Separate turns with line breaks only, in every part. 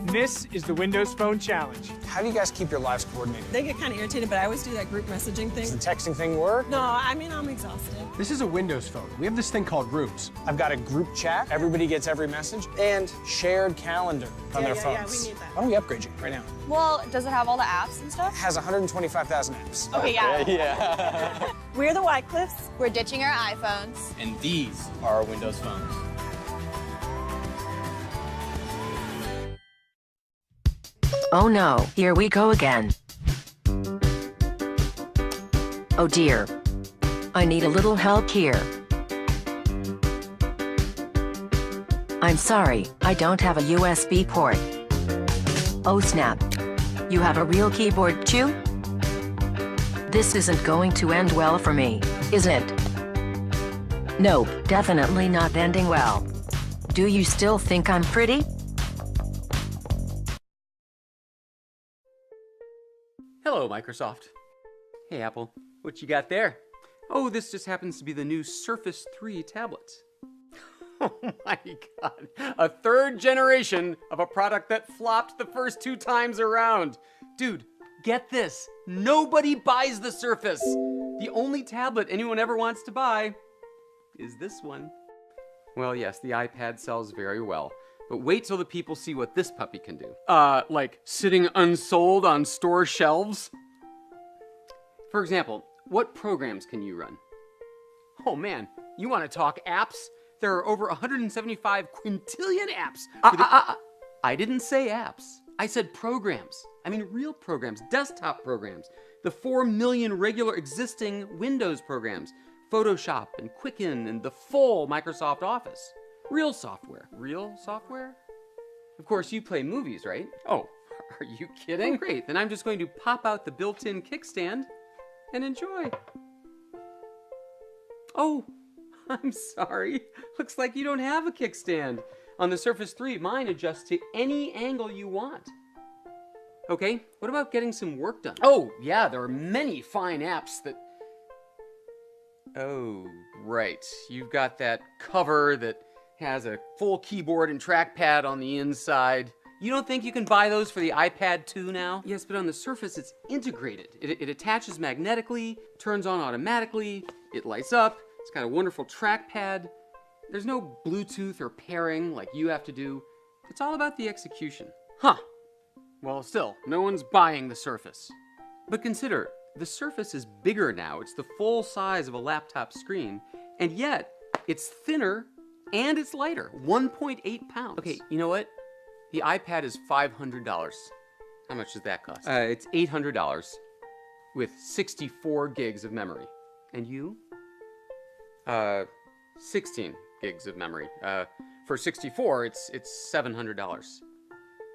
This is the Windows Phone Challenge.
How do you guys keep your lives coordinated?
They get kind of irritated, but I always do that group messaging thing.
Does the texting thing work?
No, I mean, I'm exhausted.
This is a Windows Phone. We have this thing called Groups.
I've got a group chat. Everybody gets every message. And shared calendar on their phones.
Yeah, we need that.
Why don't we upgrade you right now?
Well, does it have all the apps and stuff?
It has 125,000 apps.
Okay, yeah.
Yeah.
We're the Wycliffes.
We're ditching our iPhones.
And these are our Windows phones.
Oh no, here we go again. Oh dear. I need a little help here. I'm sorry, I don't have a USB port. Oh snap. You have a real keyboard too? This isn't going to end well for me, is it? Nope, definitely not ending well. Do you still think I'm pretty?
Hello, Microsoft. Hey, Apple. What you got there? Oh, this just happens to be the new Surface 3 tablet. Oh my god. A third generation of a product that flopped the first 2 times around. Dude, get this. Nobody buys the Surface. The only tablet anyone ever wants to buy is this one. Well, yes, the iPad sells very well. But wait till the people see what this puppy can do. Like sitting unsold on store shelves? For example, what programs can you run? Oh man, you want to talk apps? There are over 175 quintillion apps. I didn't say apps. I said programs. I mean real programs, desktop programs. The 4 million regular existing Windows programs. Photoshop and Quicken and the full Microsoft Office. Real software. Real software? Of course, you play movies, right? Oh, are you kidding? Great, then I'm just going to pop out the built-in kickstand and enjoy. Oh, I'm sorry. Looks like you don't have a kickstand. On the Surface 3, mine adjusts to any angle you want. Okay, what about getting some work done? Oh, yeah, there are many fine apps that... Oh, right. You've got that cover that has a full keyboard and trackpad on the inside. You don't think you can buy those for the iPad 2 now? Yes, but on the Surface, it's integrated. It attaches magnetically, turns on automatically, it lights up, it's got a wonderful trackpad. There's no Bluetooth or pairing like you have to do. It's all about the execution. Huh. Well, still, no one's buying the Surface. But consider, the Surface is bigger now. It's the full size of a laptop screen, and yet it's thinner and it's lighter, 1.8 pounds. Okay, you know what? The iPad is $500. How much does that cost? It's $800 with 64 gigs of memory. And you? 16 gigs of memory. For 64, it's $700.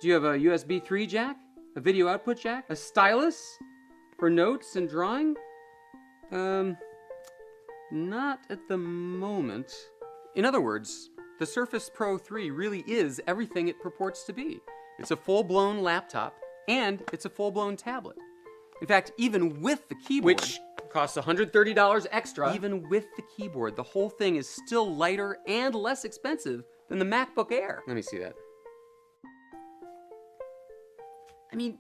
Do you have a USB 3 jack? A video output jack? A stylus? For notes and drawing? Not at the moment. In other words, the Surface Pro 3 really is everything it purports to be. It's a full-blown laptop, and it's a full-blown tablet. In fact, even with the keyboard, which costs $130 extra, even with the keyboard, the whole thing is still lighter and less expensive than the MacBook Air. Let me see that. I mean,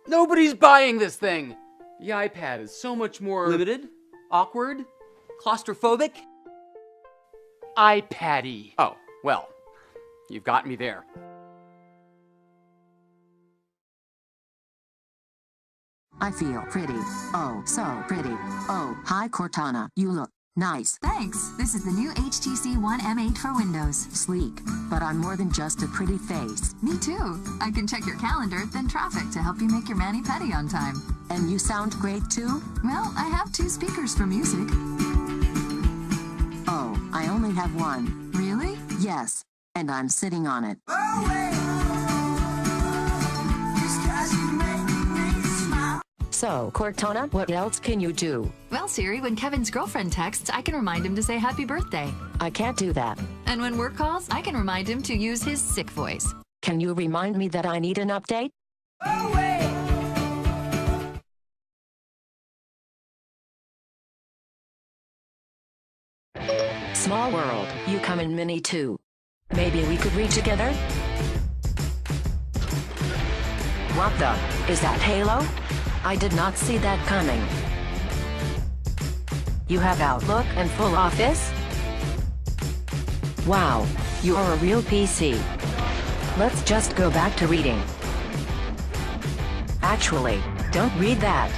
nobody's buying this thing. The iPad is so much more limited, awkward, claustrophobic, iPad-y. Oh, well, you've got me there.
I feel pretty. Oh, so pretty. Oh, hi Cortana. You look nice.
Thanks. This is the new HTC One M8 for Windows.
Sleek. But I'm more than just a pretty face.
Me too. I can check your calendar, then traffic to help you make your mani-pedi on time.
And you sound great too?
Well, I have 2 speakers for music.
Oh, I only have one.
Really?
Yes. And I'm sitting on it. So, Cortana, what else can you do?
Well, Siri, when Kevin's girlfriend texts, I can remind him to say happy birthday.
I can't do that.
And when work calls, I can remind him to use his sick voice.
Can you remind me that I need an update? Small world, you come in mini too. Maybe we could read together? What the? Is that Halo? I did not see that coming. You have Outlook and full Office? Wow, you are a real PC. Let's just go back to reading. Actually, don't read that.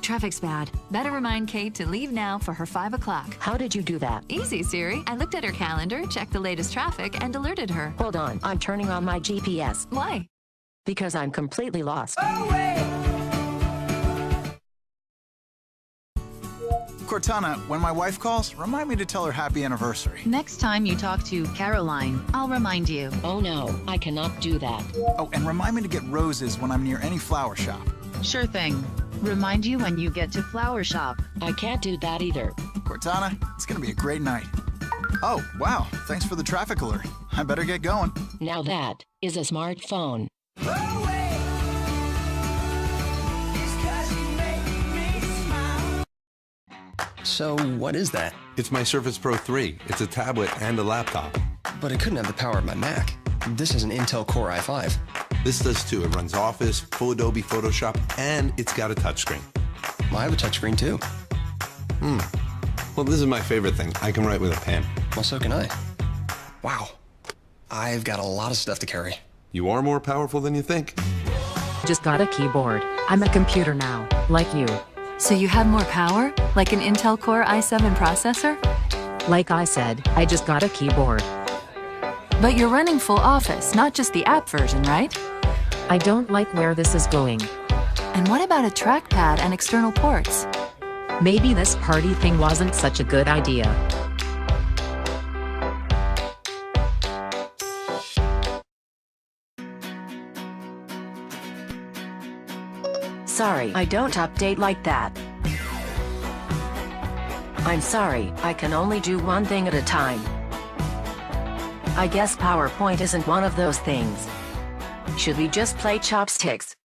Traffic's bad. Better remind Kate to leave now for her 5 o'clock.
How did you do that?
Easy, Siri. I looked at her calendar, checked the latest traffic, and alerted her.
Hold on, I'm turning on my GPS.
Why?
Because I'm completely lost.
Cortana, when my wife calls, remind me to tell her happy anniversary.
Next time you talk to Caroline, I'll remind you.
Oh no, I cannot do that.
Oh, and remind me to get roses when I'm near any flower shop.
Sure thing. Remind you when you get to Flower Shop.
I can't do that either.
Cortana, it's gonna be a great night. Oh, wow, thanks for the traffic alert. I better get going.
Now that is a smartphone.
So, what is that?
It's my Surface Pro 3. It's a tablet and a laptop.
But it couldn't have the power of my Mac. This is an Intel Core i5.
This does too. It runs Office, full Adobe Photoshop, and it's got a touchscreen.
I have a touchscreen too.
Well, this is my favorite thing. I can write with a pen.
Well, so can I. Wow. I've got a lot of stuff to carry.
You are more powerful than you think.
Just got a keyboard. I'm a computer now, like you.
So you have more power? Like an Intel Core i7 processor?
Like I said, I just got a keyboard.
But you're running full Office, not just the app version, right?
I don't like where this is going.
And what about a trackpad and external ports?
Maybe this party thing wasn't such a good idea. Sorry, I don't update like that. I'm sorry, I can only do one thing at a time. I guess PowerPoint isn't one of those things. Should we just play chopsticks?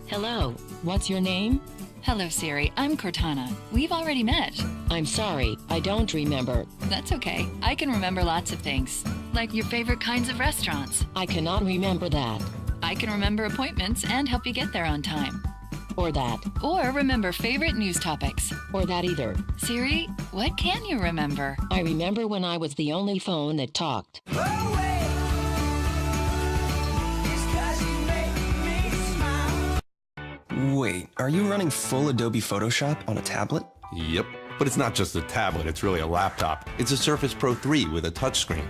Hello, what's your name?
Hello, Siri. I'm Cortana. We've already met.
I'm sorry, I don't remember.
That's okay. I can remember lots of things. Like your favorite kinds of restaurants.
I cannot remember that.
I can remember appointments and help you get there on time.
Or that.
Or remember favorite news topics.
Or that either.
Siri, what can you remember?
I remember when I was the only phone that talked.
Wait, are you running full Adobe Photoshop on a tablet?
Yep. But it's not just a tablet, it's really a laptop. It's a Surface Pro 3 with a touchscreen.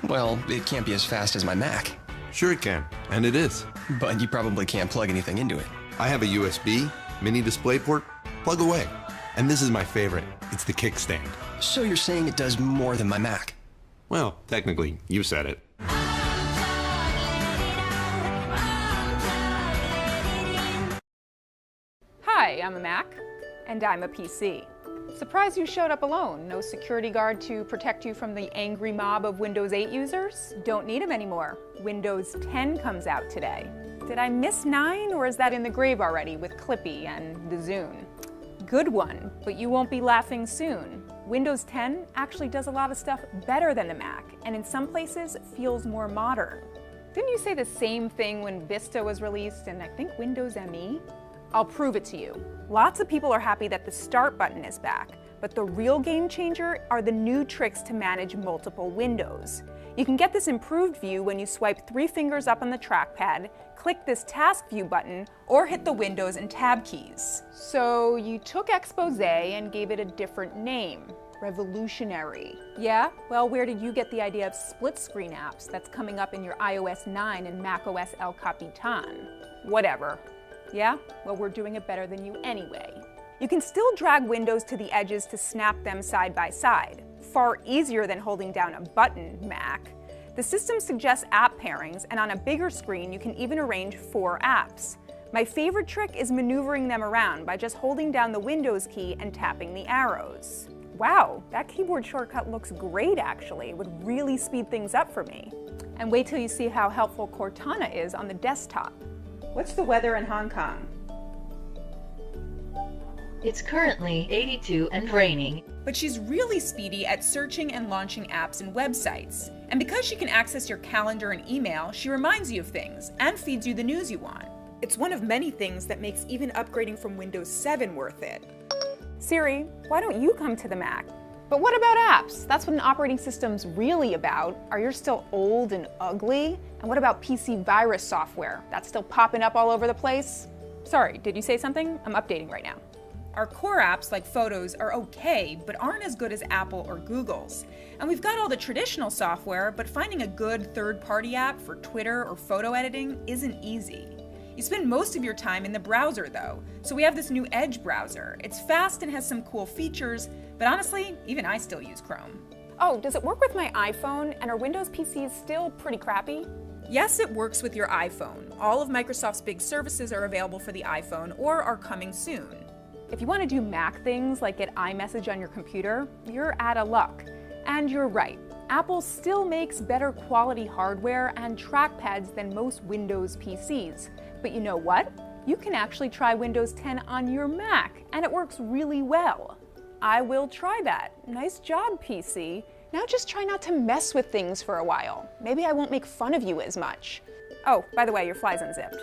Well, it can't be as fast as my Mac.
Sure it can, and it is.
But you probably can't plug anything into it.
I have a USB, mini DisplayPort, plug away. And this is my favorite, it's the kickstand.
So you're saying it does more than my Mac?
Well, technically, you said it.
Hi, I'm a Mac. And I'm a PC. Surprised you showed up alone. No security guard to protect you from the angry mob of Windows 8 users? Don't need them anymore. Windows 10 comes out today. Did I miss 9, or is that in the grave already with Clippy and the Zune? Good one, but you won't be laughing soon. Windows 10 actually does a lot of stuff better than the Mac, and in some places feels more modern. Didn't you say the same thing when Vista was released and I think Windows ME? I'll prove it to you. Lots of people are happy that the Start button is back, but the real game changer are the new tricks to manage multiple windows. You can get this improved view when you swipe 3 fingers up on the trackpad, click this Task View button, or hit the Windows and Tab keys. So you took Exposé and gave it a different name. Revolutionary. Yeah? Well, where did you get the idea of split screen apps that's coming up in your iOS 9 and macOS El Capitan? Whatever. Yeah? Well, we're doing it better than you anyway. You can still drag windows to the edges to snap them side by side. Far easier than holding down a button, Mac. The system suggests app pairings, and on a bigger screen, you can even arrange 4 apps. My favorite trick is maneuvering them around by just holding down the Windows key and tapping the arrows. Wow, that keyboard shortcut looks great actually. It would really speed things up for me. And wait till you see how helpful Cortana is on the desktop. What's the weather in Hong Kong?
It's currently 82 and raining.
But she's really speedy at searching and launching apps and websites. And because she can access your calendar and email, she reminds you of things and feeds you the news you want. It's one of many things that makes even upgrading from Windows 7 worth it. Siri, why don't you come to the Mac? But what about apps? That's what an operating system's really about. Are yours still old and ugly? And what about PC virus software? That's still popping up all over the place? Sorry, did you say something? I'm updating right now. Our core apps like Photos are okay, but aren't as good as Apple or Google's. And we've got all the traditional software, but finding a good third-party app for Twitter or photo editing isn't easy. You spend most of your time in the browser though, so we have this new Edge browser. It's fast and has some cool features, but honestly, even I still use Chrome. Oh, does it work with my iPhone, and are Windows PCs still pretty crappy? Yes, it works with your iPhone. All of Microsoft's big services are available for the iPhone or are coming soon. If you want to do Mac things like get iMessage on your computer, you're out of luck. And you're right, Apple still makes better quality hardware and trackpads than most Windows PCs. But you know what? You can actually try Windows 10 on your Mac, and it works really well. I will try that. Nice job, PC. Now just try not to mess with things for a while. Maybe I won't make fun of you as much. Oh, by the way, your fly's unzipped.